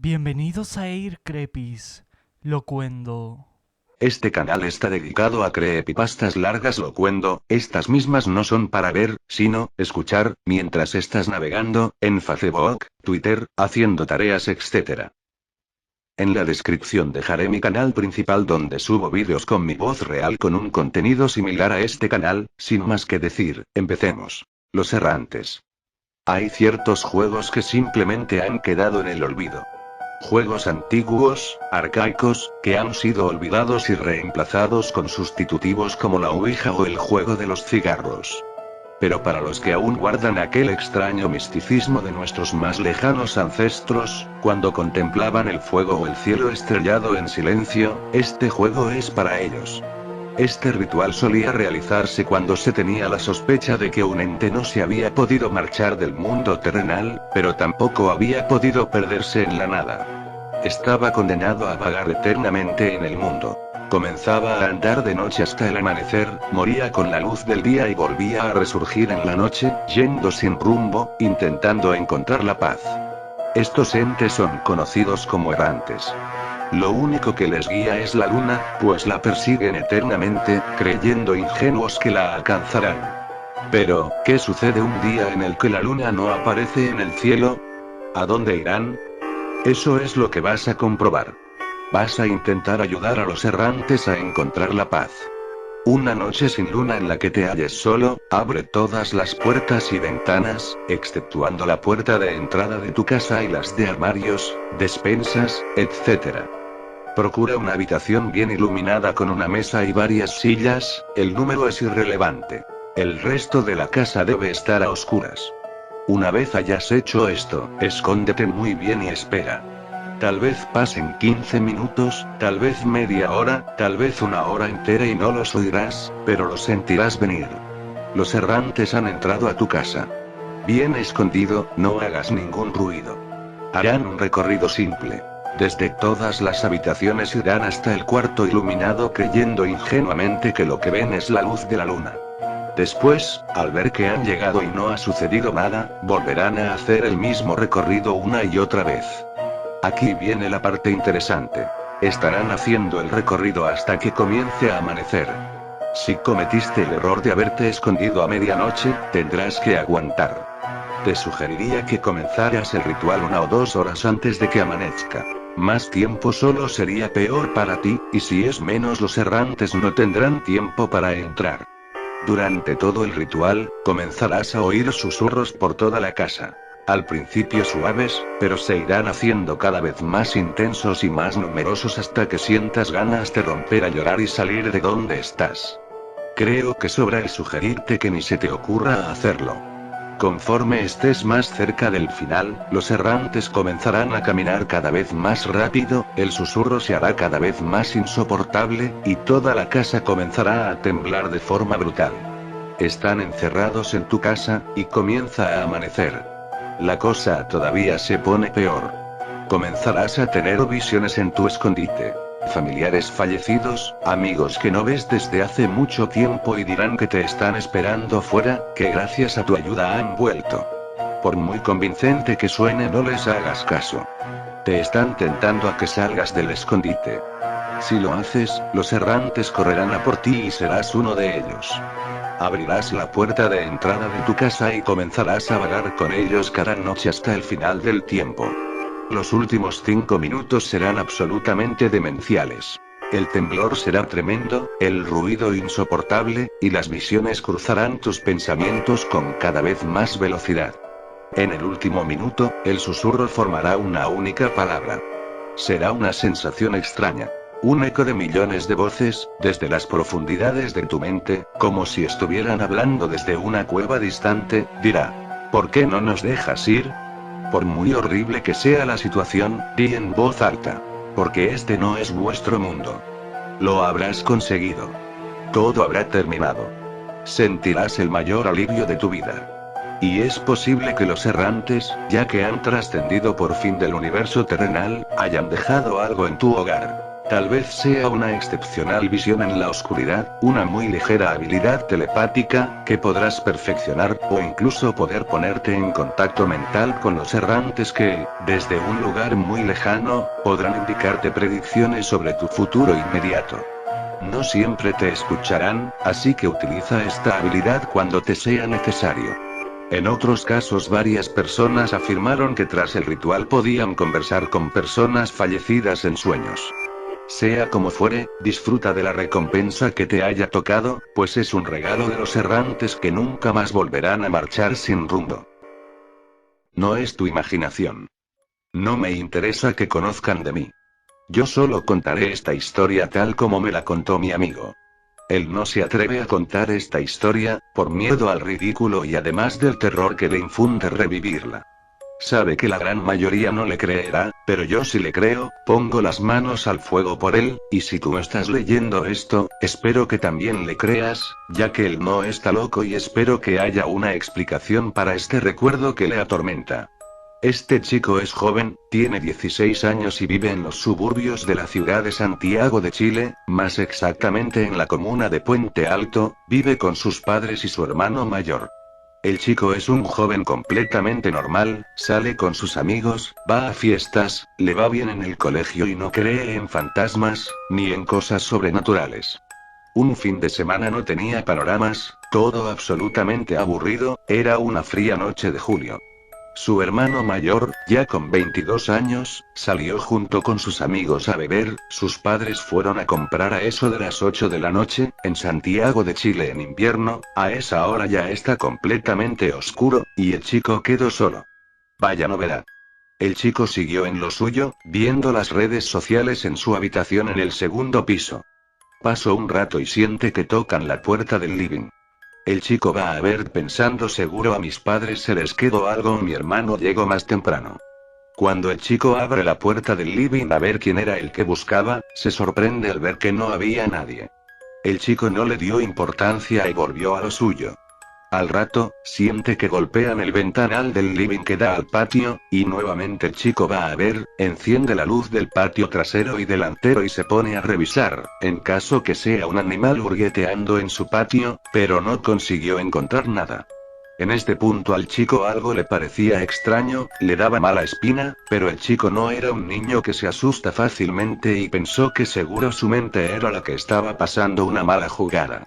Bienvenidos a Air Crepis, Locuendo. Este canal está dedicado a creepypastas largas locuendo, estas mismas no son para ver, sino, escuchar, mientras estás navegando, en Facebook, Twitter, haciendo tareas etc. En la descripción dejaré mi canal principal donde subo vídeos con mi voz real con un contenido similar a este canal, sin más que decir, empecemos. Los errantes. Hay ciertos juegos que simplemente han quedado en el olvido. Juegos antiguos, arcaicos, que han sido olvidados y reemplazados con sustitutivos como la Ouija o el juego de los cigarros. Pero para los que aún guardan aquel extraño misticismo de nuestros más lejanos ancestros, cuando contemplaban el fuego o el cielo estrellado en silencio, este juego es para ellos. Este ritual solía realizarse cuando se tenía la sospecha de que un ente no se había podido marchar del mundo terrenal, pero tampoco había podido perderse en la nada. Estaba condenado a vagar eternamente en el mundo. Comenzaba a andar de noche hasta el amanecer, moría con la luz del día y volvía a resurgir en la noche, yendo sin rumbo, intentando encontrar la paz. Estos entes son conocidos como errantes. Lo único que les guía es la luna, pues la persiguen eternamente, creyendo ingenuos que la alcanzarán. Pero, ¿qué sucede un día en el que la luna no aparece en el cielo? ¿A dónde irán? Eso es lo que vas a comprobar. Vas a intentar ayudar a los errantes a encontrar la paz. Una noche sin luna en la que te halles solo, abre todas las puertas y ventanas, exceptuando la puerta de entrada de tu casa y las de armarios, despensas, etc. Procura una habitación bien iluminada con una mesa y varias sillas, el número es irrelevante. El resto de la casa debe estar a oscuras. Una vez hayas hecho esto, escóndete muy bien y espera. Tal vez pasen 15 minutos, tal vez media hora, tal vez una hora entera y no los oirás, pero los sentirás venir. Los errantes han entrado a tu casa. Bien escondido, no hagas ningún ruido. Harán un recorrido simple. Desde todas las habitaciones irán hasta el cuarto iluminado creyendo ingenuamente que lo que ven es la luz de la luna. Después, al ver que han llegado y no ha sucedido nada, volverán a hacer el mismo recorrido una y otra vez. Aquí viene la parte interesante. Estarán haciendo el recorrido hasta que comience a amanecer. Si cometiste el error de haberte escondido a medianoche, tendrás que aguantar. Te sugeriría que comenzaras el ritual 1 o 2 horas antes de que amanezca. Más tiempo solo sería peor para ti, y si es menos los errantes no tendrán tiempo para entrar. Durante todo el ritual, comenzarás a oír susurros por toda la casa. Al principio suaves, pero se irán haciendo cada vez más intensos y más numerosos hasta que sientas ganas de romper a llorar y salir de donde estás. Creo que sobra el sugerirte que ni se te ocurra hacerlo. Conforme estés más cerca del final, los errantes comenzarán a caminar cada vez más rápido, el susurro se hará cada vez más insoportable, y toda la casa comenzará a temblar de forma brutal. Están encerrados en tu casa, y comienza a amanecer. La cosa todavía se pone peor. Comenzarás a tener visiones en tu escondite. Familiares fallecidos, amigos que no ves desde hace mucho tiempo y dirán que te están esperando fuera, que gracias a tu ayuda han vuelto. Por muy convincente que suene, no les hagas caso. Te están tentando a que salgas del escondite. Si lo haces, los errantes correrán a por ti y serás uno de ellos. Abrirás la puerta de entrada de tu casa y comenzarás a vagar con ellos cada noche hasta el final del tiempo. Los últimos 5 minutos serán absolutamente demenciales. El temblor será tremendo, el ruido insoportable, y las visiones cruzarán tus pensamientos con cada vez más velocidad. En el último minuto, el susurro formará una única palabra. Será una sensación extraña. Un eco de millones de voces, desde las profundidades de tu mente, como si estuvieran hablando desde una cueva distante, dirá: ¿por qué no nos dejas ir? Por muy horrible que sea la situación, di en voz alta. Porque este no es vuestro mundo. Lo habrás conseguido. Todo habrá terminado. Sentirás el mayor alivio de tu vida. Y es posible que los errantes, ya que han trascendido por fin del universo terrenal, hayan dejado algo en tu hogar. Tal vez sea una excepcional visión en la oscuridad, una muy ligera habilidad telepática, que podrás perfeccionar, o incluso poder ponerte en contacto mental con los errantes que, desde un lugar muy lejano, podrán indicarte predicciones sobre tu futuro inmediato. No siempre te escucharán, así que utiliza esta habilidad cuando te sea necesario. En otros casos varias personas afirmaron que tras el ritual podían conversar con personas fallecidas en sueños. Sea como fuere, disfruta de la recompensa que te haya tocado, pues es un regalo de los errantes que nunca más volverán a marchar sin rumbo. No es tu imaginación. No me interesa que conozcan de mí. Yo solo contaré esta historia tal como me la contó mi amigo. Él no se atreve a contar esta historia, por miedo al ridículo y además del terror que le infunde revivirla. Sabe que la gran mayoría no le creerá, pero yo sí le creo, pongo las manos al fuego por él, y si tú estás leyendo esto, espero que también le creas, ya que él no está loco y espero que haya una explicación para este recuerdo que le atormenta. Este chico es joven, tiene 16 años y vive en los suburbios de la ciudad de Santiago de Chile, más exactamente en la comuna de Puente Alto, vive con sus padres y su hermano mayor. El chico es un joven completamente normal, sale con sus amigos, va a fiestas, le va bien en el colegio y no cree en fantasmas, ni en cosas sobrenaturales. Un fin de semana no tenía panoramas, todo absolutamente aburrido, era una fría noche de julio. Su hermano mayor, ya con 22 años, salió junto con sus amigos a beber, sus padres fueron a comprar a eso de las 8 de la noche, en Santiago de Chile en invierno, a esa hora ya está completamente oscuro, y el chico quedó solo. Vaya novedad. El chico siguió en lo suyo, viendo las redes sociales en su habitación en el segundo piso. Pasó un rato y siente que tocan la puerta del living. El chico va a ver pensando seguro a mis padres se les quedó algo o mi hermano llegó más temprano. Cuando el chico abre la puerta del living a ver quién era el que buscaba, se sorprende al ver que no había nadie. El chico no le dio importancia y volvió a lo suyo. Al rato, siente que golpean el ventanal del living que da al patio, y nuevamente el chico va a ver, enciende la luz del patio trasero y delantero y se pone a revisar, en caso que sea un animal hurgueteando en su patio, pero no consiguió encontrar nada. En este punto al chico algo le parecía extraño, le daba mala espina, pero el chico no era un niño que se asusta fácilmente y pensó que seguro su mente era la que estaba pasando una mala jugada.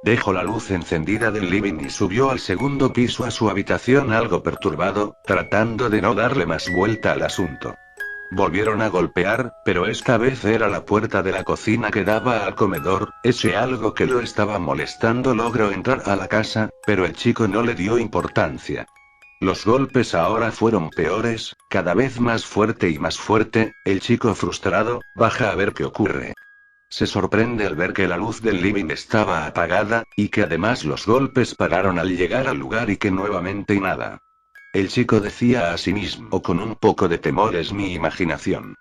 Dejó la luz encendida del living y subió al segundo piso a su habitación algo perturbado, tratando de no darle más vuelta al asunto. Volvieron a golpear, pero esta vez era la puerta de la cocina que daba al comedor, ese algo que lo estaba molestando logró entrar a la casa, pero el chico no le dio importancia. Los golpes ahora fueron peores, cada vez más fuerte y más fuerte, el chico frustrado, baja a ver qué ocurre. Se sorprende al ver que la luz del living estaba apagada, y que además los golpes pararon al llegar al lugar y que nuevamente nada. El chico decía a sí mismo con un poco de temor es mi imaginación.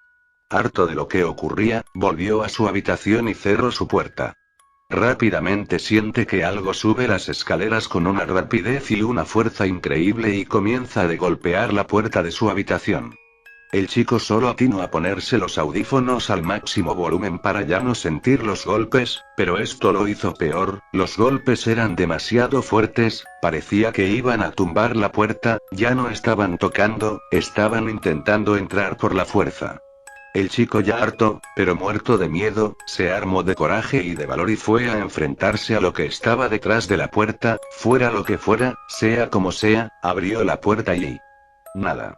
Harto de lo que ocurría, volvió a su habitación y cerró su puerta. Rápidamente siente que algo sube las escaleras con una rapidez y una fuerza increíble y comienza a golpear la puerta de su habitación. El chico solo atinó a ponerse los audífonos al máximo volumen para ya no sentir los golpes, pero esto lo hizo peor, los golpes eran demasiado fuertes, parecía que iban a tumbar la puerta, ya no estaban tocando, estaban intentando entrar por la fuerza. El chico ya harto, pero muerto de miedo, se armó de coraje y de valor y fue a enfrentarse a lo que estaba detrás de la puerta, fuera lo que fuera, sea como sea, abrió la puerta y... nada.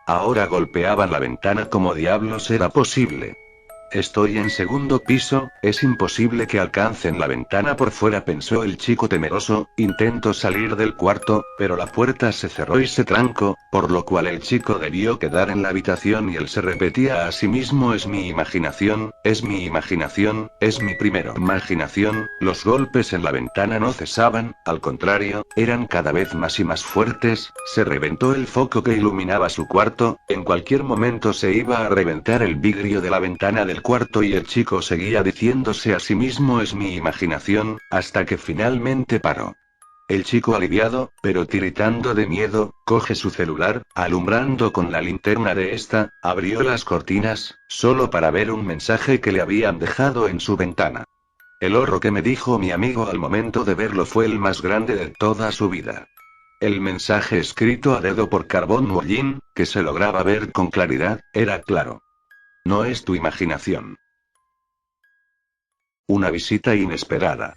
Ahora golpeaban la ventana como diablos era posible. Estoy en segundo piso, es imposible que alcancen la ventana por fuera, pensó el chico temeroso, intentó salir del cuarto, pero la puerta se cerró y se trancó, por lo cual el chico debió quedar en la habitación y él se repetía a sí mismo es mi imaginación, es mi imaginación, es mi primera imaginación, los golpes en la ventana no cesaban, al contrario, eran cada vez más y más fuertes, se reventó el foco que iluminaba su cuarto, en cualquier momento se iba a reventar el vidrio de la ventana del cuarto y el chico seguía diciéndose a sí mismo es mi imaginación, hasta que finalmente paró. El chico aliviado, pero tiritando de miedo, coge su celular, alumbrando con la linterna de esta, abrió las cortinas, solo para ver un mensaje que le habían dejado en su ventana. El horror que me dijo mi amigo al momento de verlo fue el más grande de toda su vida. El mensaje escrito a dedo por Carbón Mollín, que se lograba ver con claridad, era claro. No es tu imaginación. Una visita inesperada.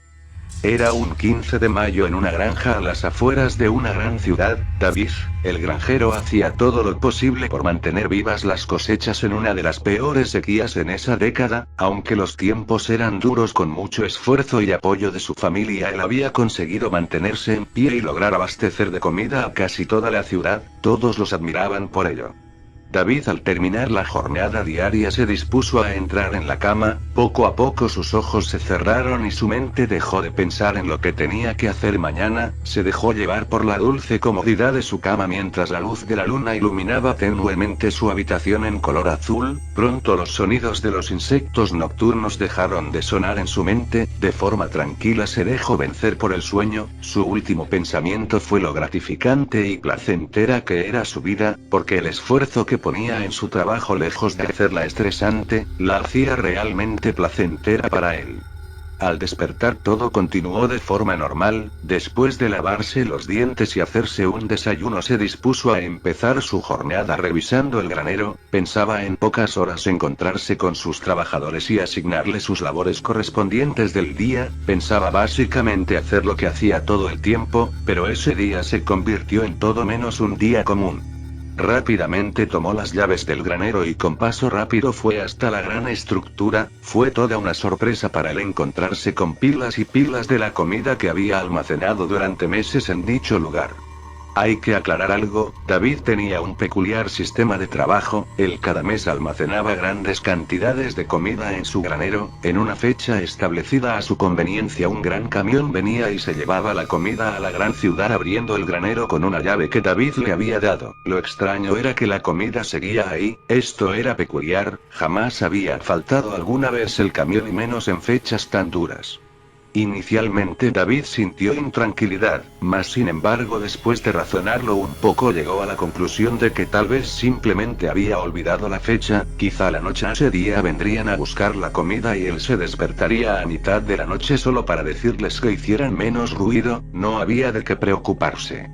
Era un 15 de mayo en una granja a las afueras de una gran ciudad. David, el granjero, hacía todo lo posible por mantener vivas las cosechas en una de las peores sequías en esa década, aunque los tiempos eran duros. Con mucho esfuerzo y apoyo de su familia, él había conseguido mantenerse en pie y lograr abastecer de comida a casi toda la ciudad. Todos los admiraban por ello. David, al terminar la jornada diaria, se dispuso a entrar en la cama. Poco a poco sus ojos se cerraron y su mente dejó de pensar en lo que tenía que hacer mañana. Se dejó llevar por la dulce comodidad de su cama mientras la luz de la luna iluminaba tenuemente su habitación en color azul. Pronto los sonidos de los insectos nocturnos dejaron de sonar en su mente. De forma tranquila se dejó vencer por el sueño. Su último pensamiento fue lo gratificante y placentera que era su vida, porque el esfuerzo que ponía en su trabajo, lejos de hacerla estresante, la hacía realmente placentera para él. Al despertar todo continuó de forma normal. Después de lavarse los dientes y hacerse un desayuno, se dispuso a empezar su jornada revisando el granero. Pensaba en pocas horas encontrarse con sus trabajadores y asignarles sus labores correspondientes del día. Pensaba básicamente hacer lo que hacía todo el tiempo, pero ese día se convirtió en todo menos un día común. Rápidamente tomó las llaves del granero y con paso rápido fue hasta la gran estructura. Fue toda una sorpresa para él encontrarse con pilas y pilas de la comida que había almacenado durante meses en dicho lugar. Hay que aclarar algo, David tenía un peculiar sistema de trabajo. Él cada mes almacenaba grandes cantidades de comida en su granero. En una fecha establecida a su conveniencia, un gran camión venía y se llevaba la comida a la gran ciudad abriendo el granero con una llave que David le había dado. Lo extraño era que la comida seguía ahí. Esto era peculiar, jamás había faltado alguna vez el camión y menos en fechas tan duras. Inicialmente David sintió intranquilidad, mas sin embargo después de razonarlo un poco llegó a la conclusión de que tal vez simplemente había olvidado la fecha. Quizá la noche de ese día vendrían a buscar la comida y él se despertaría a mitad de la noche solo para decirles que hicieran menos ruido. No había de qué preocuparse.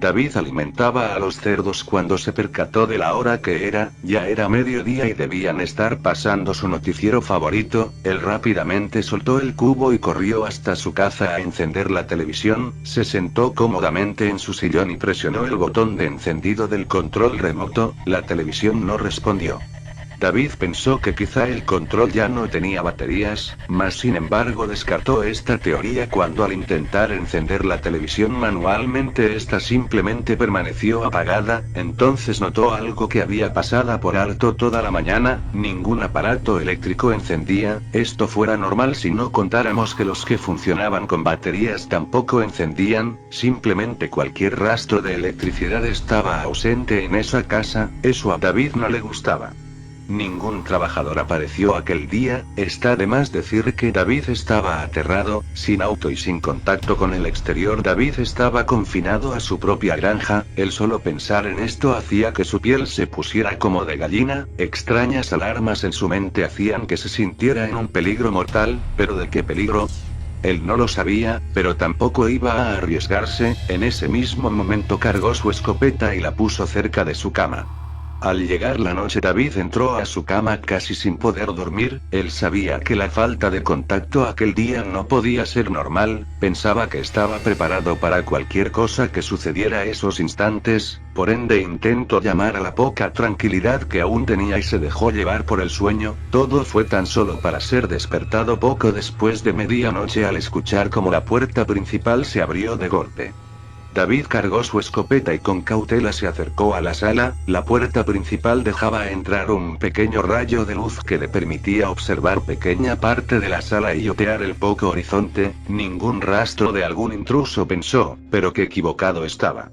David alimentaba a los cerdos cuando se percató de la hora que era. Ya era mediodía y debían estar pasando su noticiero favorito. Él rápidamente soltó el cubo y corrió hasta su caza a encender la televisión. Se sentó cómodamente en su sillón y presionó el botón de encendido del control remoto. La televisión no respondió. David pensó que quizá el control ya no tenía baterías, mas sin embargo descartó esta teoría cuando al intentar encender la televisión manualmente esta simplemente permaneció apagada. Entonces notó algo que había pasado por alto toda la mañana: ningún aparato eléctrico encendía. Esto fuera normal si no contáramos que los que funcionaban con baterías tampoco encendían. Simplemente cualquier rastro de electricidad estaba ausente en esa casa. Eso a David no le gustaba. Ningún trabajador apareció aquel día. Está de más decir que David estaba aterrado, sin auto y sin contacto con el exterior. David estaba confinado a su propia granja. El solo pensar en esto hacía que su piel se pusiera como de gallina. Extrañas alarmas en su mente hacían que se sintiera en un peligro mortal. ¿Pero de qué peligro? Él no lo sabía, pero tampoco iba a arriesgarse. En ese mismo momento cargó su escopeta y la puso cerca de su cama. Al llegar la noche, David entró a su cama casi sin poder dormir. Él sabía que la falta de contacto aquel día no podía ser normal. Pensaba que estaba preparado para cualquier cosa que sucediera esos instantes. Por ende intentó llamar a la poca tranquilidad que aún tenía y se dejó llevar por el sueño. Todo fue tan solo para ser despertado poco después de medianoche al escuchar cómo la puerta principal se abrió de golpe. David cargó su escopeta y con cautela se acercó a la sala. La puerta principal dejaba entrar un pequeño rayo de luz que le permitía observar pequeña parte de la sala y otear el poco horizonte. Ningún rastro de algún intruso, pensó, pero qué equivocado estaba.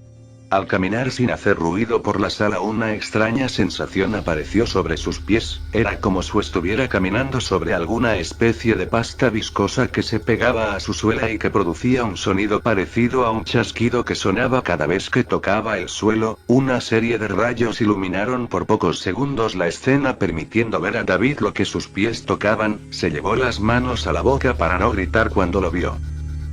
Al caminar sin hacer ruido por la sala, una extraña sensación apareció sobre sus pies, era como si estuviera caminando sobre alguna especie de pasta viscosa que se pegaba a su suela y que producía un sonido parecido a un chasquido que sonaba cada vez que tocaba el suelo. Una serie de rayos iluminaron por pocos segundos la escena permitiendo ver a David lo que sus pies tocaban. Se llevó las manos a la boca para no gritar cuando lo vio.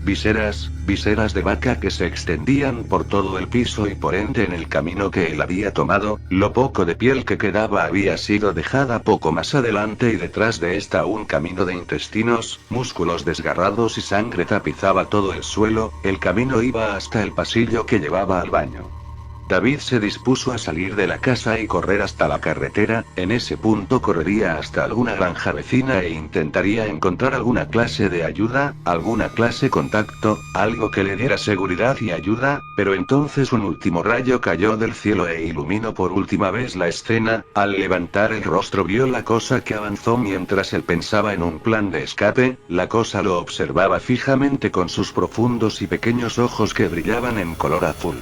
Viseras de vaca que se extendían por todo el piso y por ende en el camino que él había tomado. Lo poco de piel que quedaba había sido dejada poco más adelante y detrás de esta un camino de intestinos, músculos desgarrados y sangre tapizaba todo el suelo. El camino iba hasta el pasillo que llevaba al baño. David se dispuso a salir de la casa y correr hasta la carretera. En ese punto correría hasta alguna granja vecina e intentaría encontrar alguna clase de ayuda, alguna clase contacto, algo que le diera seguridad y ayuda, pero entonces un último rayo cayó del cielo e iluminó por última vez la escena. Al levantar el rostro vio la cosa que avanzó mientras él pensaba en un plan de escape. La cosa lo observaba fijamente con sus profundos y pequeños ojos que brillaban en color azul.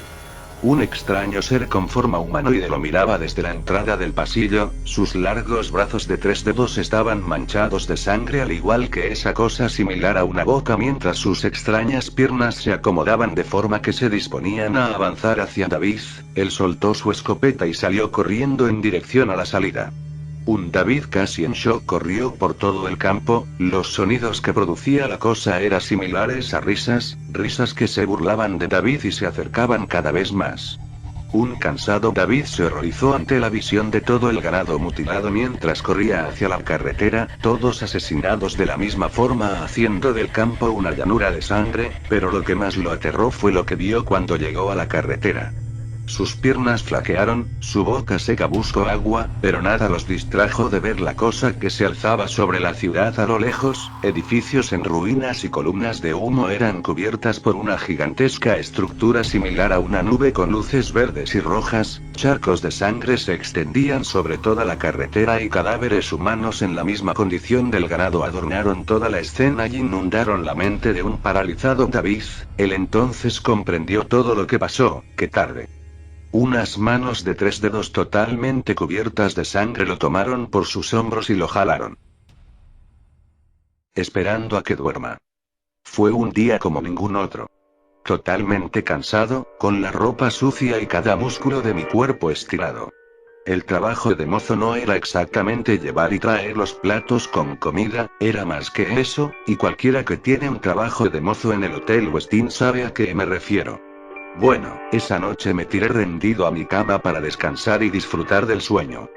Un extraño ser con forma humanoide lo miraba desde la entrada del pasillo. Sus largos brazos de 3 dedos estaban manchados de sangre al igual que esa cosa similar a una boca, mientras sus extrañas piernas se acomodaban de forma que se disponían a avanzar hacia David. Él soltó su escopeta y salió corriendo en dirección a la salida. Un David casi en shock corrió por todo el campo. Los sonidos que producía la cosa eran similares a risas que se burlaban de David y se acercaban cada vez más. Un cansado David se horrorizó ante la visión de todo el ganado mutilado mientras corría hacia la carretera, todos asesinados de la misma forma, haciendo del campo una llanura de sangre. Pero lo que más lo aterró fue lo que vio cuando llegó a la carretera. Sus piernas flaquearon, su boca seca buscó agua, pero nada los distrajo de ver la cosa que se alzaba sobre la ciudad a lo lejos. Edificios en ruinas y columnas de humo eran cubiertas por una gigantesca estructura similar a una nube con luces verdes y rojas. Charcos de sangre se extendían sobre toda la carretera y cadáveres humanos en la misma condición del ganado adornaron toda la escena y inundaron la mente de un paralizado David. Él entonces comprendió todo lo que pasó. Qué tarde. Unas manos de 3 dedos totalmente cubiertas de sangre lo tomaron por sus hombros y lo jalaron. Esperando a que duerma. Fue un día como ningún otro. Totalmente cansado, con la ropa sucia y cada músculo de mi cuerpo estirado. El trabajo de mozo no era exactamente llevar y traer los platos con comida, era más que eso, y cualquiera que tiene un trabajo de mozo en el Hotel Westin sabe a qué me refiero. Bueno, esa noche me tiré rendido a mi cama para descansar y disfrutar del sueño.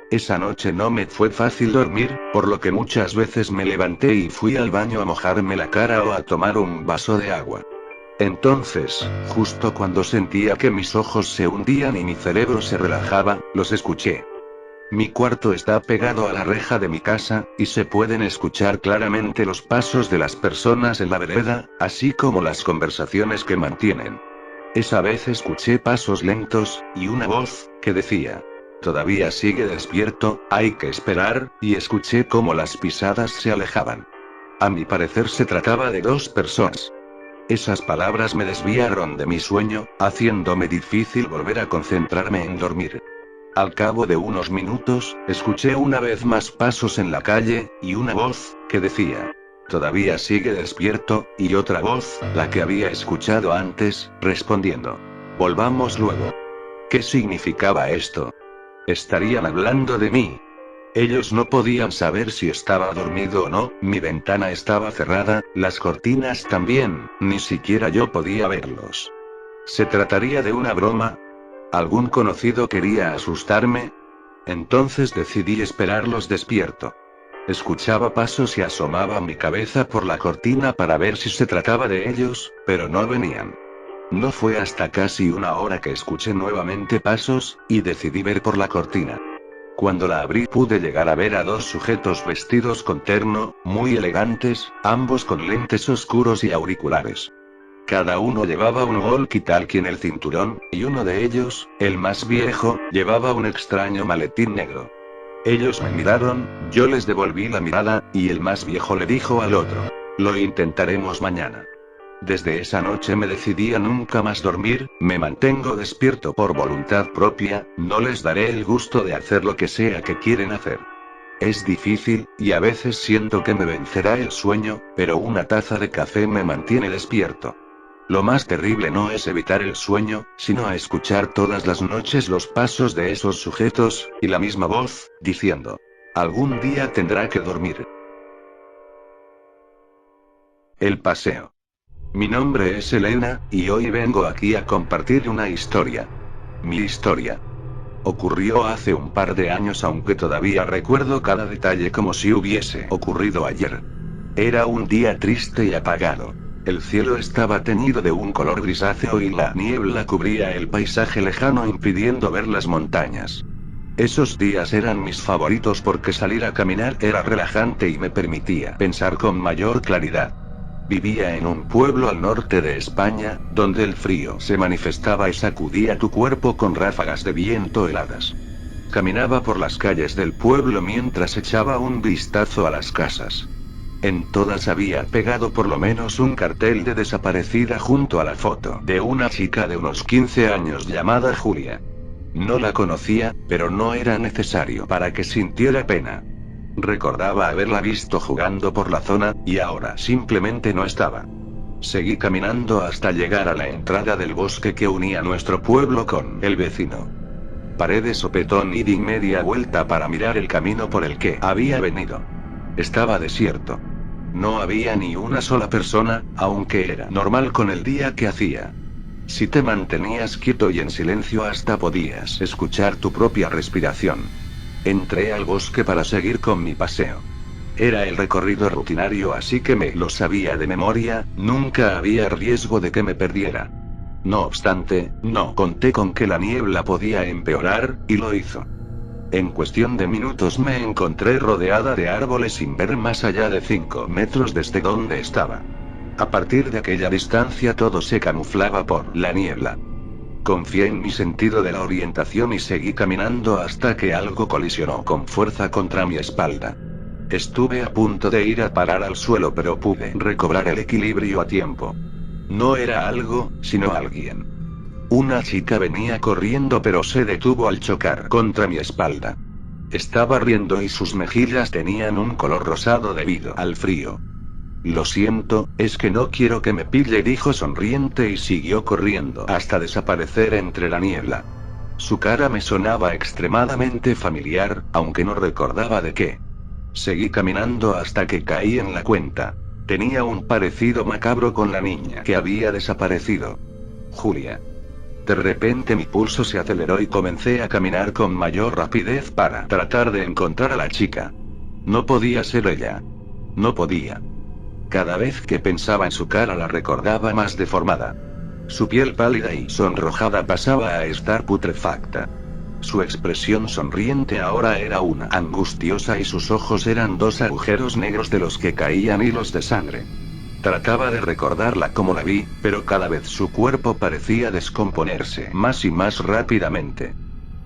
Esa noche no me fue fácil dormir, por lo que muchas veces me levanté y fui al baño a mojarme la cara o a tomar un vaso de agua. Entonces, justo cuando sentía que mis ojos se hundían y mi cerebro se relajaba, los escuché. Mi cuarto está pegado a la reja de mi casa, y se pueden escuchar claramente los pasos de las personas en la vereda, así como las conversaciones que mantienen. Esa vez escuché pasos lentos, y una voz, que decía: «Todavía sigue despierto, hay que esperar», y escuché cómo las pisadas se alejaban. A mi parecer se trataba de 2 personas. Esas palabras me desviaron de mi sueño, haciéndome difícil volver a concentrarme en dormir. Al cabo de unos minutos, escuché una vez más pasos en la calle, y una voz, que decía: «Todavía sigue despierto», y otra voz, la que había escuchado antes, respondiendo: «Volvamos luego». ¿Qué significaba esto? ¿Estarían hablando de mí? Ellos no podían saber si estaba dormido o no, mi ventana estaba cerrada, las cortinas también, ni siquiera yo podía verlos. ¿Se trataría de una broma? ¿Algún conocido quería asustarme? Entonces decidí esperarlos despierto. Escuchaba pasos y asomaba mi cabeza por la cortina para ver si se trataba de ellos, pero no venían. No fue hasta casi una hora que escuché nuevamente pasos, y decidí ver por la cortina. Cuando la abrí pude llegar a ver a 2 sujetos vestidos con terno, muy elegantes, ambos con lentes oscuros y auriculares. Cada uno llevaba un walkie-talkie en el cinturón, y uno de ellos, el más viejo, llevaba un extraño maletín negro. Ellos me miraron, yo les devolví la mirada, y el más viejo le dijo al otro: «Lo intentaremos mañana». Desde esa noche me decidí a nunca más dormir, me mantengo despierto por voluntad propia, no les daré el gusto de hacer lo que sea que quieren hacer. Es difícil, y a veces siento que me vencerá el sueño, pero una taza de café me mantiene despierto. Lo más terrible no es evitar el sueño, sino escuchar todas las noches los pasos de esos sujetos, y la misma voz, diciendo: algún día tendrá que dormir. El paseo. Mi nombre es Elena, y hoy vengo aquí a compartir una historia. Mi historia. Ocurrió hace un par de años, aunque todavía recuerdo cada detalle como si hubiese ocurrido ayer. Era un día triste y apagado. El cielo estaba teñido de un color grisáceo y la niebla cubría el paisaje lejano impidiendo ver las montañas. Esos días eran mis favoritos porque salir a caminar era relajante y me permitía pensar con mayor claridad. Vivía en un pueblo al norte de España, donde el frío se manifestaba y sacudía tu cuerpo con ráfagas de viento heladas. Caminaba por las calles del pueblo mientras echaba un vistazo a las casas. En todas había pegado por lo menos un cartel de desaparecida junto a la foto de una chica de unos 15 años llamada Julia. No la conocía, pero no era necesario para que sintiera pena. Recordaba haberla visto jugando por la zona, y ahora simplemente no estaba. Seguí caminando hasta llegar a la entrada del bosque que unía nuestro pueblo con el vecino. Paré de sopetón y di media vuelta para mirar el camino por el que había venido. Estaba desierto. No había ni una sola persona, aunque era normal con el día que hacía. Si te mantenías quieto y en silencio hasta podías escuchar tu propia respiración. Entré al bosque para seguir con mi paseo. Era el recorrido rutinario, así que me lo sabía de memoria, nunca había riesgo de que me perdiera. No obstante, no conté con que la niebla podía empeorar, y lo hizo. En cuestión de minutos me encontré rodeada de árboles sin ver más allá de 5 metros desde donde estaba. A partir de aquella distancia todo se camuflaba por la niebla. Confié en mi sentido de la orientación y seguí caminando hasta que algo colisionó con fuerza contra mi espalda. Estuve a punto de ir a parar al suelo, pero pude recobrar el equilibrio a tiempo. No era algo, sino alguien. Una chica venía corriendo, pero se detuvo al chocar contra mi espalda. Estaba riendo y sus mejillas tenían un color rosado debido al frío. Lo siento, es que no quiero que me pille, dijo sonriente y siguió corriendo hasta desaparecer entre la niebla. Su cara me sonaba extremadamente familiar, aunque no recordaba de qué. Seguí caminando hasta que caí en la cuenta. Tenía un parecido macabro con la niña que había desaparecido. Julia. De repente mi pulso se aceleró y comencé a caminar con mayor rapidez para tratar de encontrar a la chica. No podía ser ella. No podía. Cada vez que pensaba en su cara la recordaba más deformada. Su piel pálida y sonrojada pasaba a estar putrefacta. Su expresión sonriente ahora era una angustiosa y sus ojos eran 2 agujeros negros de los que caían hilos de sangre. Trataba de recordarla como la vi, pero cada vez su cuerpo parecía descomponerse más y más rápidamente.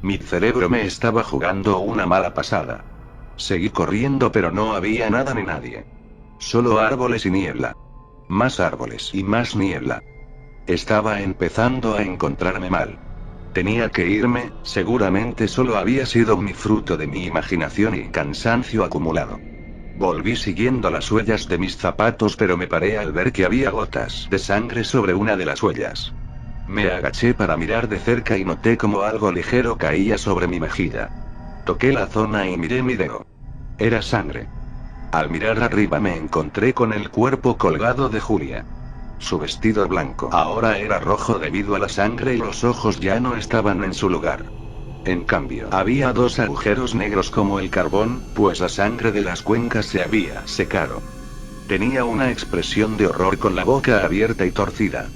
Mi cerebro me estaba jugando una mala pasada. Seguí corriendo, pero no había nada ni nadie. Solo árboles y niebla. Más árboles y más niebla. Estaba empezando a encontrarme mal. Tenía que irme, seguramente solo había sido mi fruto de mi imaginación y cansancio acumulado. Volví siguiendo las huellas de mis zapatos, pero me paré al ver que había gotas de sangre sobre una de las huellas. Me agaché para mirar de cerca y noté como algo ligero caía sobre mi mejilla. Toqué la zona y miré mi dedo. Era sangre. Al mirar arriba me encontré con el cuerpo colgado de Julia. Su vestido blanco ahora era rojo debido a la sangre y los ojos ya no estaban en su lugar. En cambio, había 2 agujeros negros como el carbón, pues la sangre de las cuencas se había secado. Tenía una expresión de horror con la boca abierta y torcida.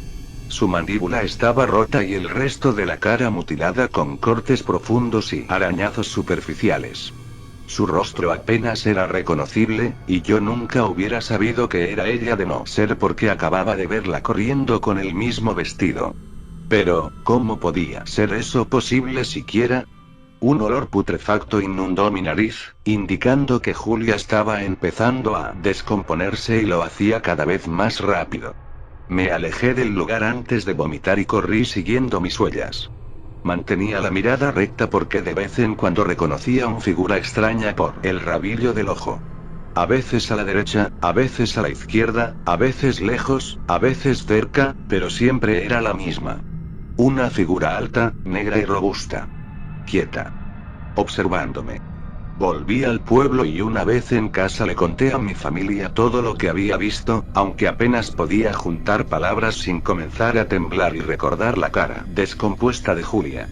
Su mandíbula estaba rota y el resto de la cara mutilada con cortes profundos y arañazos superficiales. Su rostro apenas era reconocible, y yo nunca hubiera sabido que era ella de no ser porque acababa de verla corriendo con el mismo vestido. Pero, ¿cómo podía ser eso posible siquiera? Un olor putrefacto inundó mi nariz, indicando que Julia estaba empezando a descomponerse y lo hacía cada vez más rápido. Me alejé del lugar antes de vomitar y corrí siguiendo mis huellas. Mantenía la mirada recta porque de vez en cuando reconocía una figura extraña por el rabillo del ojo. A veces a la derecha, a veces a la izquierda, a veces lejos, a veces cerca, pero siempre era la misma. Una figura alta, negra y robusta. Quieta. Observándome. Volví al pueblo y una vez en casa le conté a mi familia todo lo que había visto, aunque apenas podía juntar palabras sin comenzar a temblar y recordar la cara descompuesta de Julia.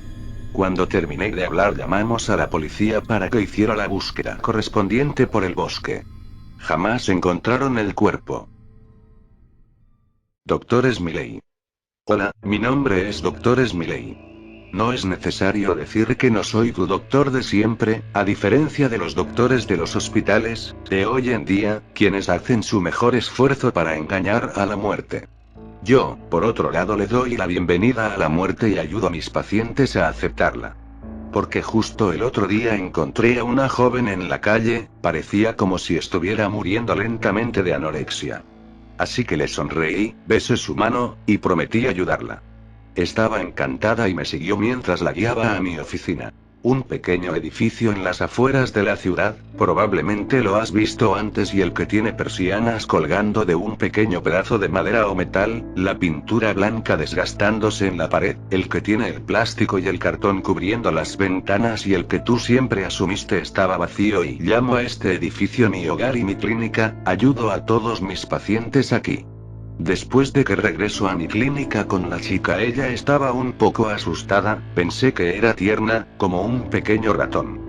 Cuando terminé de hablar llamamos a la policía para que hiciera la búsqueda correspondiente por el bosque. Jamás encontraron el cuerpo. Dr. Smiley. Hola, mi nombre es Dr. Smiley. No es necesario decir que no soy tu doctor de siempre, a diferencia de los doctores de los hospitales, de hoy en día, quienes hacen su mejor esfuerzo para engañar a la muerte. Yo, por otro lado, le doy la bienvenida a la muerte y ayudo a mis pacientes a aceptarla. Porque justo el otro día encontré a una joven en la calle, parecía como si estuviera muriendo lentamente de anorexia. Así que le sonreí, besé su mano, y prometí ayudarla. Estaba encantada y me siguió mientras la guiaba a mi oficina. Un pequeño edificio en las afueras de la ciudad, probablemente lo has visto antes, y el que tiene persianas colgando de un pequeño pedazo de madera o metal, la pintura blanca desgastándose en la pared, el que tiene el plástico y el cartón cubriendo las ventanas y el que tú siempre asumiste estaba vacío, y llamo a este edificio mi hogar y mi clínica, ayudo a todos mis pacientes aquí. Después de que regreso a mi clínica con la chica, ella estaba un poco asustada, pensé que era tierna, como un pequeño ratón.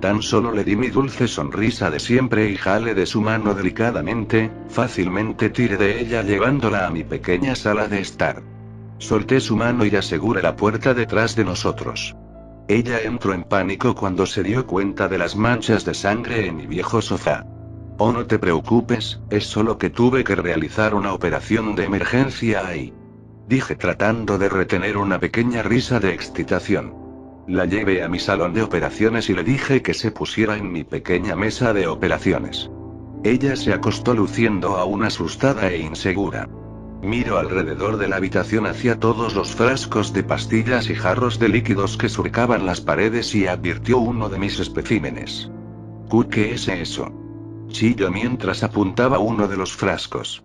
Tan solo le di mi dulce sonrisa de siempre y jalé de su mano delicadamente, fácilmente tiré de ella llevándola a mi pequeña sala de estar. Solté su mano y aseguré la puerta detrás de nosotros. Ella entró en pánico cuando se dio cuenta de las manchas de sangre en mi viejo sofá. Oh, no te preocupes, es solo que tuve que realizar una operación de emergencia ahí. Dije tratando de retener una pequeña risa de excitación. La llevé a mi salón de operaciones y le dije que se pusiera en mi pequeña mesa de operaciones. Ella se acostó luciendo aún asustada e insegura. Miro alrededor de la habitación hacia todos los frascos de pastillas y jarros de líquidos que surcaban las paredes y advirtió uno de mis especímenes. ¿Qué es eso? Chilló mientras apuntaba uno de los frascos.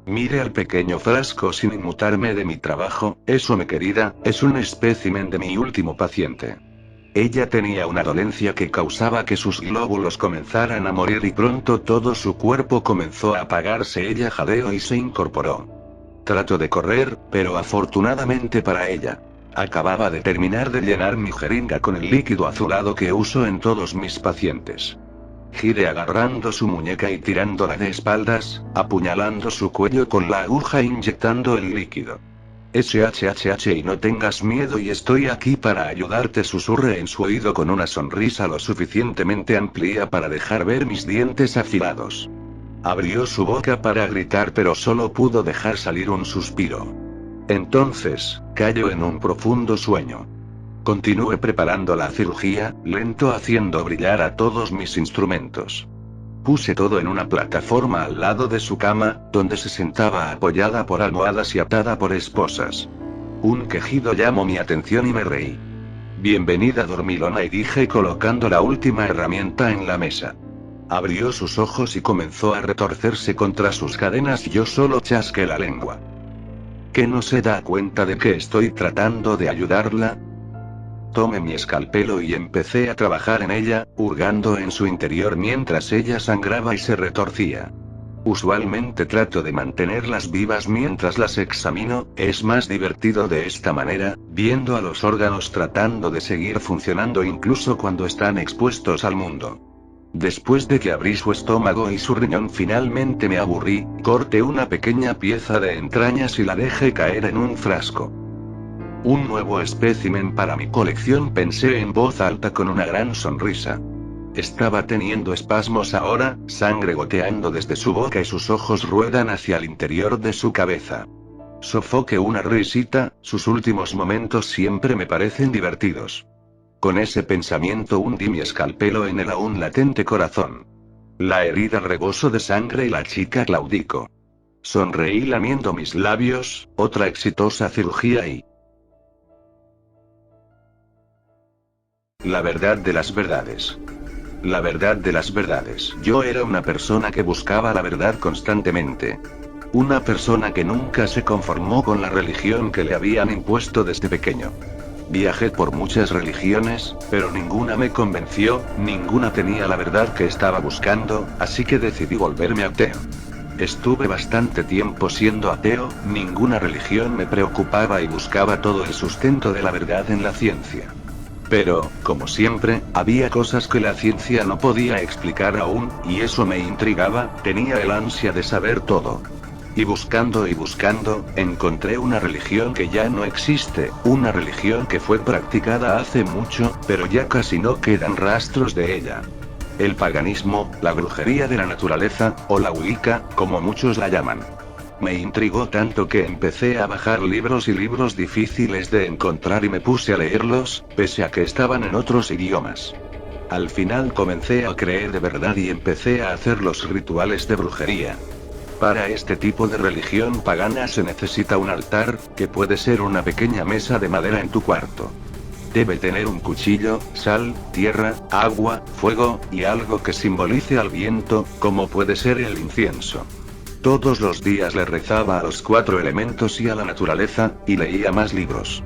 Mire al pequeño frasco sin inmutarme de mi trabajo. Eso, mi querida, es un espécimen de mi último paciente. Ella tenía una dolencia que causaba que sus glóbulos comenzaran a morir y pronto todo su cuerpo comenzó a apagarse. Ella jadeó y se incorporó. Trató de correr, pero afortunadamente para ella, acababa de terminar de llenar mi jeringa con el líquido azulado que uso en todos mis pacientes. Giré agarrando su muñeca y tirándola de espaldas, apuñalando su cuello con la aguja e inyectando el líquido. SHHH, y no tengas miedo y estoy aquí para ayudarte, susurré en su oído con una sonrisa lo suficientemente amplia para dejar ver mis dientes afilados. Abrió su boca para gritar pero solo pudo dejar salir un suspiro. Entonces, cayó en un profundo sueño. Continué preparando la cirugía, lento, haciendo brillar a todos mis instrumentos. Puse todo en una plataforma al lado de su cama, donde se sentaba apoyada por almohadas y atada por esposas. Un quejido llamó mi atención y me reí. Bienvenida, dormilona, y dije colocando la última herramienta en la mesa. Abrió sus ojos y comenzó a retorcerse contra sus cadenas y yo solo chasqué la lengua. ¿Que no se da cuenta de que estoy tratando de ayudarla? Tomé mi escalpelo y empecé a trabajar en ella, hurgando en su interior mientras ella sangraba y se retorcía. Usualmente trato de mantenerlas vivas mientras las examino, es más divertido de esta manera, viendo a los órganos tratando de seguir funcionando incluso cuando están expuestos al mundo. Después de que abrí su estómago y su riñón, finalmente me aburrí, corté una pequeña pieza de entrañas y la dejé caer en un frasco. Un nuevo espécimen para mi colección, pensé en voz alta con una gran sonrisa. Estaba teniendo espasmos ahora, sangre goteando desde su boca y sus ojos ruedan hacia el interior de su cabeza. Sofoque una risita, sus últimos momentos siempre me parecen divertidos. Con ese pensamiento hundí mi escalpelo en el aún latente corazón. La herida rebosó de sangre y la chica claudicó. Sonreí lamiendo mis labios, otra exitosa cirugía y... La verdad de las verdades. La verdad de las verdades. Yo era una persona que buscaba la verdad constantemente. Una persona que nunca se conformó con la religión que le habían impuesto desde pequeño. Viajé por muchas religiones, pero ninguna me convenció, ninguna tenía la verdad que estaba buscando, así que decidí volverme ateo. Estuve bastante tiempo siendo ateo, ninguna religión me preocupaba y buscaba todo el sustento de la verdad en la ciencia. Pero, como siempre, había cosas que la ciencia no podía explicar aún, y eso me intrigaba, tenía el ansia de saber todo. Y buscando, encontré una religión que ya no existe, una religión que fue practicada hace mucho, pero ya casi no quedan rastros de ella. El paganismo, la brujería de la naturaleza, o la Wicca, como muchos la llaman. Me intrigó tanto que empecé a bajar libros y libros difíciles de encontrar y me puse a leerlos, pese a que estaban en otros idiomas. Al final comencé a creer de verdad y empecé a hacer los rituales de brujería. Para este tipo de religión pagana se necesita un altar, que puede ser una pequeña mesa de madera en tu cuarto. Debe tener un cuchillo, sal, tierra, agua, fuego, y algo que simbolice al viento, como puede ser el incienso. Todos los días le rezaba a los 4 elementos y a la naturaleza, y leía más libros.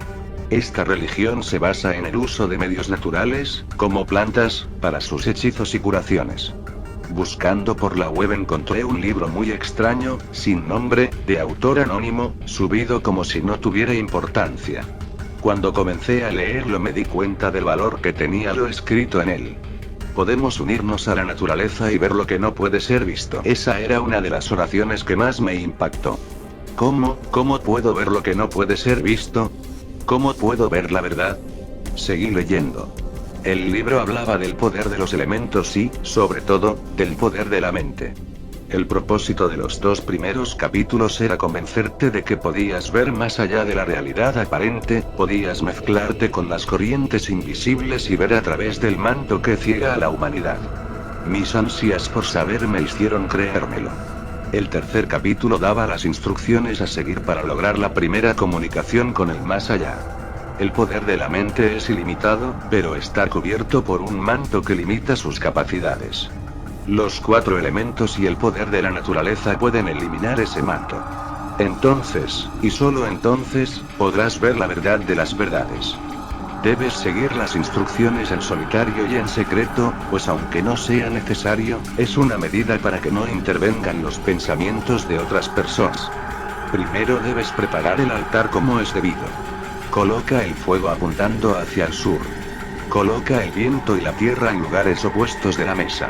Esta religión se basa en el uso de medios naturales, como plantas, para sus hechizos y curaciones. Buscando por la web encontré un libro muy extraño, sin nombre, de autor anónimo, subido como si no tuviera importancia. Cuando comencé a leerlo me di cuenta del valor que tenía lo escrito en él. Podemos unirnos a la naturaleza y ver lo que no puede ser visto. Esa era una de las oraciones que más me impactó. ¿Cómo puedo ver lo que no puede ser visto? ¿Cómo puedo ver la verdad? Seguí leyendo. El libro hablaba del poder de los elementos y, sobre todo, del poder de la mente. El propósito de los 2 primeros capítulos era convencerte de que podías ver más allá de la realidad aparente, podías mezclarte con las corrientes invisibles y ver a través del manto que ciega a la humanidad. Mis ansias por saber me hicieron creérmelo. El tercer capítulo daba las instrucciones a seguir para lograr la primera comunicación con el más allá. El poder de la mente es ilimitado, pero está cubierto por un manto que limita sus capacidades. Los 4 elementos y el poder de la naturaleza pueden eliminar ese manto. Entonces, y solo entonces, podrás ver la verdad de las verdades. Debes seguir las instrucciones en solitario y en secreto, pues aunque no sea necesario, es una medida para que no intervengan los pensamientos de otras personas. Primero debes preparar el altar como es debido. Coloca el fuego apuntando hacia el sur. Coloca el viento y la tierra en lugares opuestos de la mesa.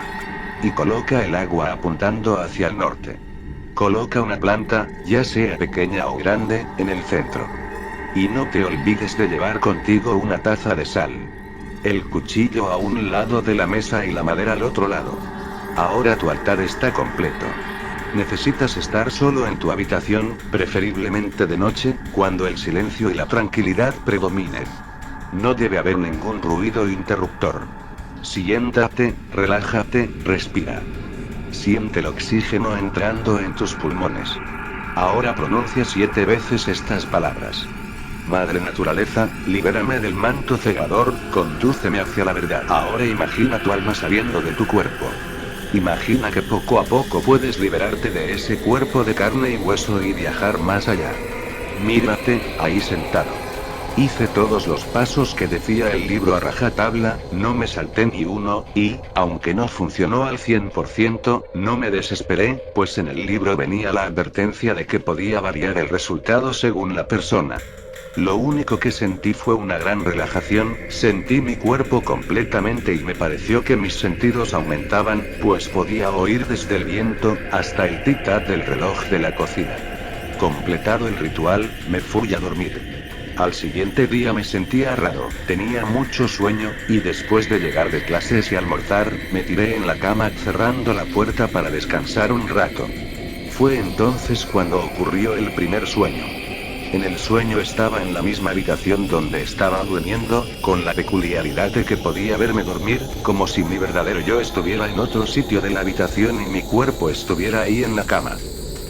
Y coloca el agua apuntando hacia el norte. Coloca una planta, ya sea pequeña o grande, en el centro. Y no te olvides de llevar contigo una taza de sal. El cuchillo a un lado de la mesa y la madera al otro lado. Ahora tu altar está completo. Necesitas estar solo en tu habitación, preferiblemente de noche, cuando el silencio y la tranquilidad predominen. No debe haber ningún ruido interruptor. Siéntate, relájate, respira. Siente el oxígeno entrando en tus pulmones. Ahora pronuncia 7 veces estas palabras. Madre naturaleza, libérame del manto cegador, condúceme hacia la verdad. Ahora imagina tu alma saliendo de tu cuerpo. Imagina que poco a poco puedes liberarte de ese cuerpo de carne y hueso y viajar más allá. Mírate, ahí sentado. Hice todos los pasos que decía el libro a rajatabla, no me salté ni uno, y, aunque no funcionó al 100%, no me desesperé, pues en el libro venía la advertencia de que podía variar el resultado según la persona. Lo único que sentí fue una gran relajación, sentí mi cuerpo completamente y me pareció que mis sentidos aumentaban, pues podía oír desde el viento, hasta el tic-tac del reloj de la cocina. Completado el ritual, me fui a dormir. Al siguiente día me sentía raro, tenía mucho sueño, y después de llegar de clases y almorzar, me tiré en la cama cerrando la puerta para descansar un rato. Fue entonces cuando ocurrió el primer sueño. En el sueño estaba en la misma habitación donde estaba durmiendo, con la peculiaridad de que podía verme dormir, como si mi verdadero yo estuviera en otro sitio de la habitación y mi cuerpo estuviera ahí en la cama.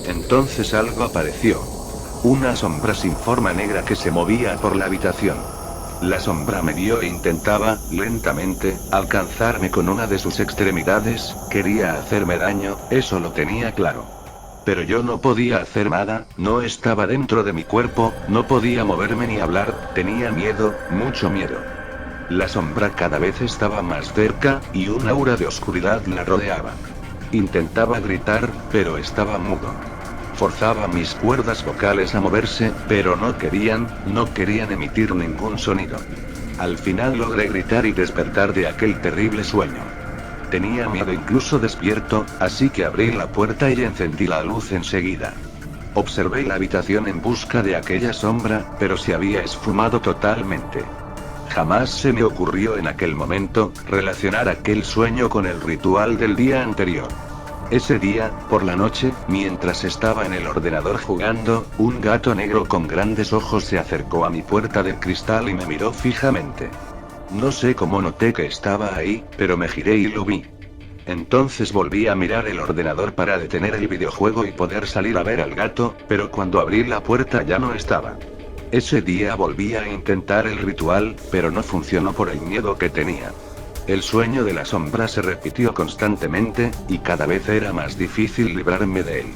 Entonces algo apareció. Una sombra sin forma negra que se movía por la habitación. La sombra me vio e intentaba, lentamente, alcanzarme con una de sus extremidades, quería hacerme daño, eso lo tenía claro. Pero yo no podía hacer nada, no estaba dentro de mi cuerpo, no podía moverme ni hablar, tenía miedo, mucho miedo. La sombra cada vez estaba más cerca, y un aura de oscuridad la rodeaba. Intentaba gritar, pero estaba mudo. Forzaba mis cuerdas vocales a moverse, pero no querían emitir ningún sonido. Al final logré gritar y despertar de aquel terrible sueño. Tenía miedo incluso despierto, así que abrí la puerta y encendí la luz enseguida. Observé la habitación en busca de aquella sombra, pero se había esfumado totalmente. Jamás se me ocurrió en aquel momento, relacionar aquel sueño con el ritual del día anterior. Ese día, por la noche, mientras estaba en el ordenador jugando, un gato negro con grandes ojos se acercó a mi puerta de cristal y me miró fijamente. No sé cómo noté que estaba ahí, pero me giré y lo vi. Entonces volví a mirar el ordenador para detener el videojuego y poder salir a ver al gato, pero cuando abrí la puerta ya no estaba. Ese día volví a intentar el ritual, pero no funcionó por el miedo que tenía. El sueño de la sombra se repitió constantemente, y cada vez era más difícil librarme de él.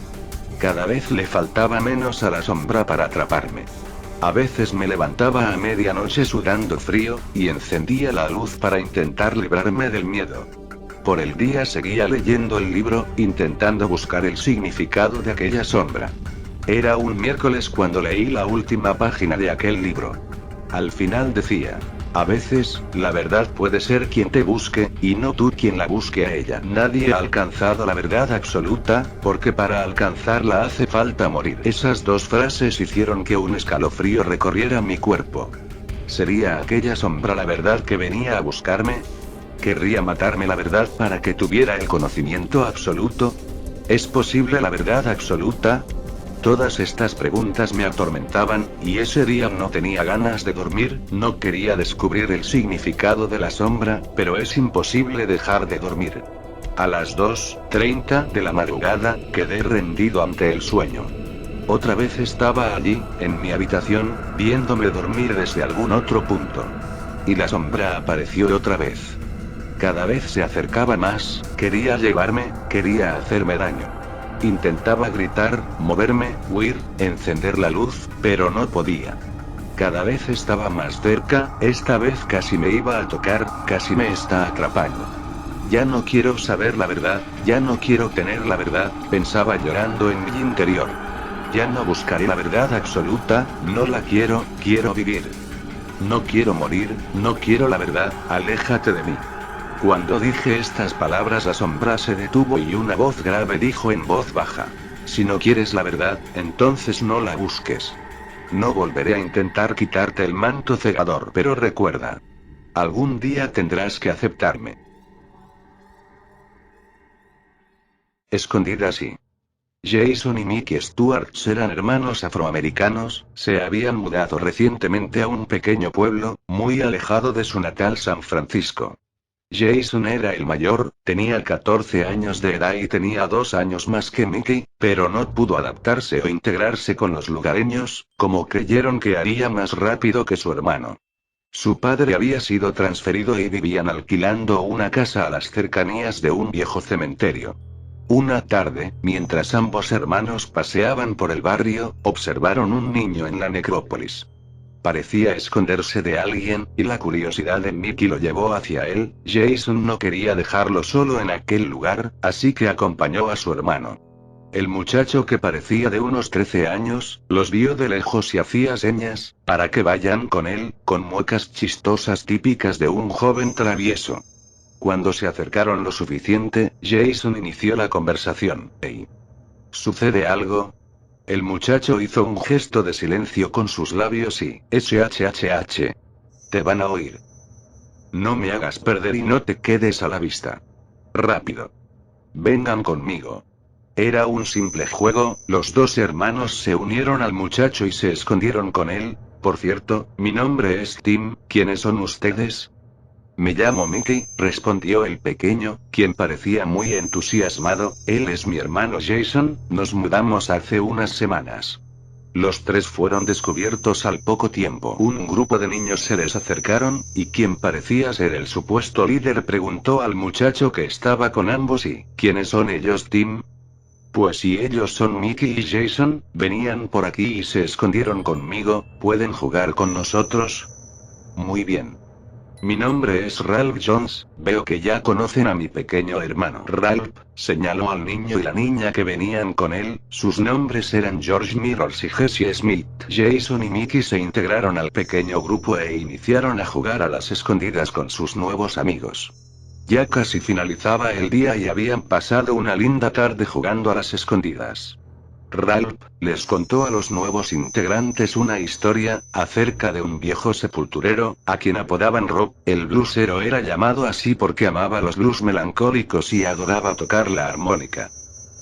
Cada vez le faltaba menos a la sombra para atraparme. A veces me levantaba a medianoche sudando frío, y encendía la luz para intentar librarme del miedo. Por el día seguía leyendo el libro, intentando buscar el significado de aquella sombra. Era un miércoles cuando leí la última página de aquel libro. Al final decía: a veces, la verdad puede ser quien te busque, y no tú quien la busque a ella. Nadie ha alcanzado la verdad absoluta, porque para alcanzarla hace falta morir. Esas dos frases hicieron que un escalofrío recorriera mi cuerpo. ¿Sería aquella sombra la verdad que venía a buscarme? ¿Querría matarme la verdad para que tuviera el conocimiento absoluto? ¿Es posible la verdad absoluta? Todas estas preguntas me atormentaban, y ese día no tenía ganas de dormir, no quería descubrir el significado de la sombra, pero es imposible dejar de dormir. A las 2:30 de la madrugada, quedé rendido ante el sueño. Otra vez estaba allí, en mi habitación, viéndome dormir desde algún otro punto. Y la sombra apareció otra vez. Cada vez se acercaba más, quería llevarme, quería hacerme daño. Intentaba gritar, moverme, huir, encender la luz, pero no podía. Cada vez estaba más cerca, esta vez casi me iba a tocar, casi me está atrapando. Ya no quiero saber la verdad, ya no quiero tener la verdad, pensaba llorando en mi interior. Ya no buscaré la verdad absoluta, no la quiero, quiero vivir. No quiero morir, no quiero la verdad, aléjate de mí. Cuando dije estas palabras la sombra se detuvo y una voz grave dijo en voz baja: si no quieres la verdad, entonces no la busques. No volveré a intentar quitarte el manto cegador, pero recuerda. Algún día tendrás que aceptarme. Escondida así. Jason y Mickey Stewart eran hermanos afroamericanos, se habían mudado recientemente a un pequeño pueblo, muy alejado de su natal San Francisco. Jason era el mayor, tenía 14 años de edad y tenía 2 años más que Mickey, pero no pudo adaptarse o integrarse con los lugareños, como creyeron que haría más rápido que su hermano. Su padre había sido transferido y vivían alquilando una casa a las cercanías de un viejo cementerio. Una tarde, mientras ambos hermanos paseaban por el barrio, observaron un niño en la necrópolis. Parecía esconderse de alguien, y la curiosidad de Mickey lo llevó hacia él. Jason no quería dejarlo solo en aquel lugar, así que acompañó a su hermano. El muchacho, que parecía de unos 13 años, los vio de lejos y hacía señas, para que vayan con él, con muecas chistosas típicas de un joven travieso. Cuando se acercaron lo suficiente, Jason inició la conversación. «Hey. ¿Sucede algo?» El muchacho hizo un gesto de silencio con sus labios y «Shhh. Te van a oír. No me hagas perder y no te quedes a la vista. Rápido. Vengan conmigo». Era un simple juego, los dos hermanos se unieron al muchacho y se escondieron con él. «Por cierto, mi nombre es Tim, ¿quiénes son ustedes?» Me llamo Mickey, respondió el pequeño, quien parecía muy entusiasmado. Él es mi hermano Jason, nos mudamos hace unas semanas. Los tres fueron descubiertos al poco tiempo. Un grupo de niños se les acercaron, y quien parecía ser el supuesto líder preguntó al muchacho que estaba con ambos y, ¿quiénes son ellos, Tim? Pues si ellos son Mickey y Jason, venían por aquí y se escondieron conmigo, ¿pueden jugar con nosotros? Muy bien. Mi nombre es Ralph Jones, veo que ya conocen a mi pequeño hermano. Ralph señaló al niño y la niña que venían con él, sus nombres eran George Mirrors y Jesse Smith. Jason y Mickey se integraron al pequeño grupo e iniciaron a jugar a las escondidas con sus nuevos amigos. Ya casi finalizaba el día y habían pasado una linda tarde jugando a las escondidas. Ralph les contó a los nuevos integrantes una historia acerca de un viejo sepulturero, a quien apodaban Rob. El bluesero era llamado así porque amaba los blues melancólicos y adoraba tocar la armónica.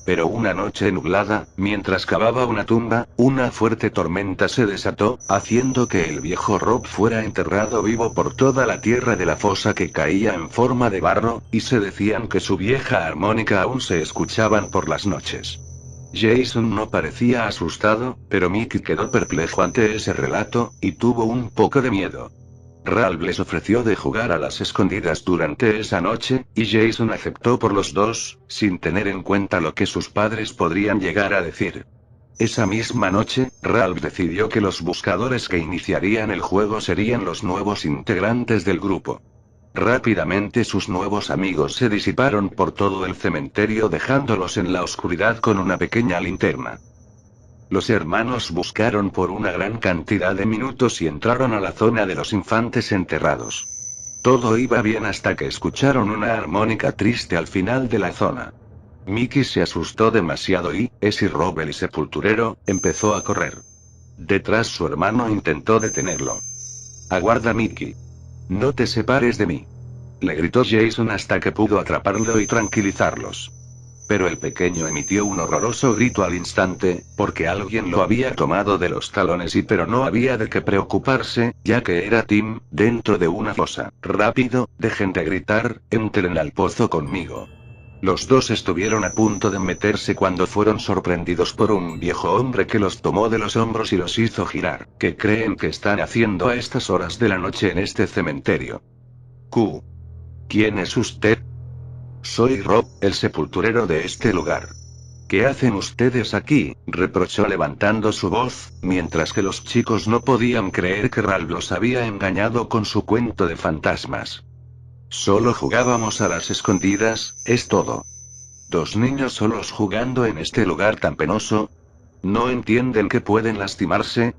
Pero una noche nublada, mientras cavaba una tumba, una fuerte tormenta se desató, haciendo que el viejo Rob fuera enterrado vivo por toda la tierra de la fosa que caía en forma de barro, y se decían que su vieja armónica aún se escuchaban por las noches. Jason no parecía asustado, pero Mickey quedó perplejo ante ese relato, y tuvo un poco de miedo. Ralph les ofreció de jugar a las escondidas durante esa noche, y Jason aceptó por los dos, sin tener en cuenta lo que sus padres podrían llegar a decir. Esa misma noche, Ralph decidió que los buscadores que iniciarían el juego serían los nuevos integrantes del grupo. Rápidamente sus nuevos amigos se disiparon por todo el cementerio dejándolos en la oscuridad con una pequeña linterna. Los hermanos buscaron por una gran cantidad de minutos y entraron a la zona de los infantes enterrados. Todo iba bien hasta que escucharon una armónica triste al final de la zona. Mickey se asustó demasiado y, Rob el sepulturero, empezó a correr. Detrás su hermano intentó detenerlo. «Aguarda, Mickey. No te separes de mí», le gritó Jason hasta que pudo atraparlo y tranquilizarlos. Pero el pequeño emitió un horroroso grito al instante, porque alguien lo había tomado de los talones pero no había de qué preocuparse, ya que era Tim, dentro de una fosa. «Rápido, dejen de gritar, entren al pozo conmigo». Los dos estuvieron a punto de meterse cuando fueron sorprendidos por un viejo hombre que los tomó de los hombros y los hizo girar. «¿Qué creen que están haciendo a estas horas de la noche en este cementerio?» «¿Quién es usted?» «Soy Rob, el sepulturero de este lugar». «¿Qué hacen ustedes aquí?», reprochó levantando su voz, mientras que los chicos no podían creer que Ralph los había engañado con su cuento de fantasmas. «Solo jugábamos a las escondidas, es todo». «¿Dos niños solos jugando en este lugar tan penoso? ¿No entienden que pueden lastimarse?»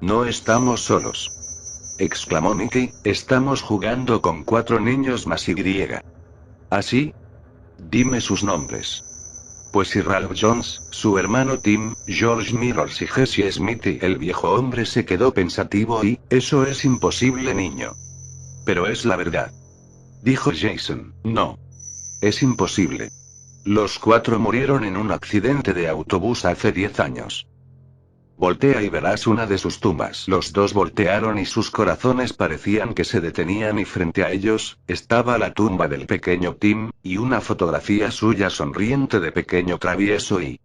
«No estamos solos», exclamó Mickey, «estamos jugando con 4 niños más y». «¿Así? Dime sus nombres». Pues si Ralph Jones, su hermano Tim, George Mirrors y Jesse Smith. Y el viejo hombre se quedó pensativo y, «Eso es imposible, niño». «Pero es la verdad», dijo Jason. «No. Es imposible. Los 4 murieron en un accidente de autobús hace 10 años. Voltea y verás una de sus tumbas». Los dos voltearon y sus corazones parecían que se detenían y frente a ellos, estaba la tumba del pequeño Tim, y una fotografía suya sonriente de pequeño travieso y,